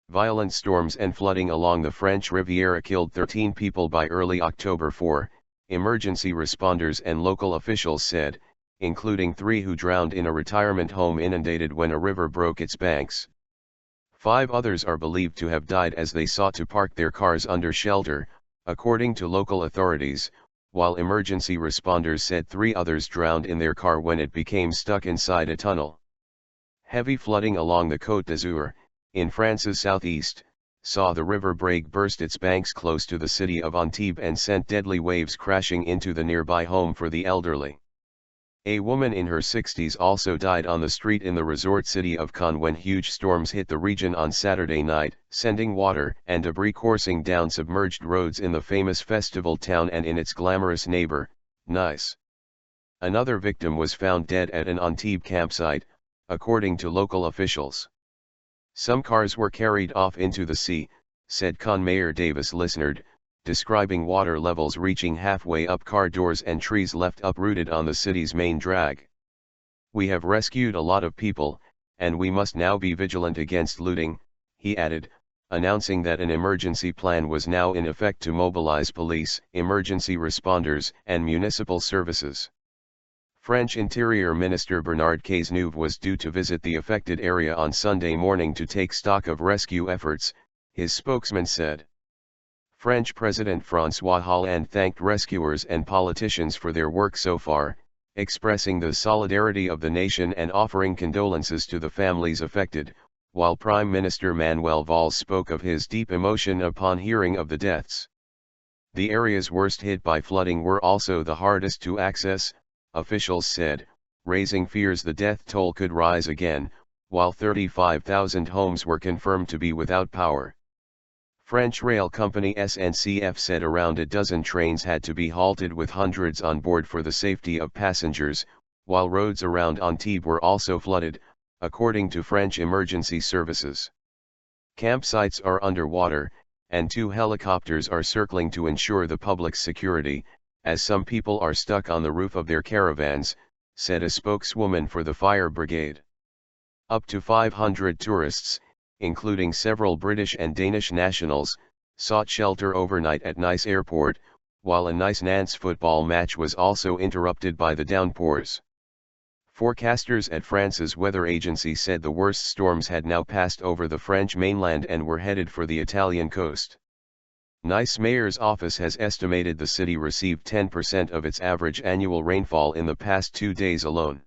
Violent storms and flooding along the French Riviera killed 13 people by early October 4, emergency responders and local officials said, including 3 who drowned in a retirement home inundated when a river broke its banks. 5 others are believed to have died as they sought to park their cars under shelter, according to local authorities, while emergency responders said 3 others drowned in their car when it became stuck inside a tunnel. Heavy flooding along the Côte d'Azur, in France's southeast, saw the River Brague burst its banks close to the city of Antibes and sent deadly waves crashing into the nearby home for the elderly. A woman in her 60s also died on the street in the resort city of Cote when huge storms hit the region on Saturday night, sending water and debris coursing down submerged roads in the famous festival town and in its glamorous neighbour, Nice. Another victim was found dead at an Antibes campsite, according to local officials. Some cars were carried off into the sea, said Con Mayor Davis Lisnard, describing water levels reaching halfway up car doors and trees left uprooted on the city's main drag. "We have rescued a lot of people, and we must now be vigilant against looting," he added, announcing that an emergency plan was now in effect to mobilize police, emergency responders, and municipal services. French Interior Minister Bernard Cazeneuve was due to visit the affected area on Sunday morning to take stock of rescue efforts, his spokesman said. French President François Hollande thanked rescuers and politicians for their work so far, expressing the solidarity of the nation and offering condolences to the families affected, while Prime Minister Manuel Valls spoke of his deep emotion upon hearing of the deaths. The areas worst hit by flooding were also the hardest to access, officials said, raising fears the death toll could rise again, while 35,000 homes were confirmed to be without power. French rail company SNCF said around a dozen trains had to be halted with hundreds on board for the safety of passengers, while roads around Antibes were also flooded, according to French emergency services. Campsites are underwater, and 2 helicopters are circling to ensure the public's security, as some people are stuck on the roof of their caravans, said a spokeswoman for the fire brigade. Up to 500 tourists, including several British and Danish nationals, sought shelter overnight at Nice airport, while a Nice-Nantes football match was also interrupted by the downpours. Forecasters at France's weather agency said the worst storms had now passed over the French mainland and were headed for the Italian coast. Nice mayor's office has estimated the city received 10% of its average annual rainfall in the past 2 days alone.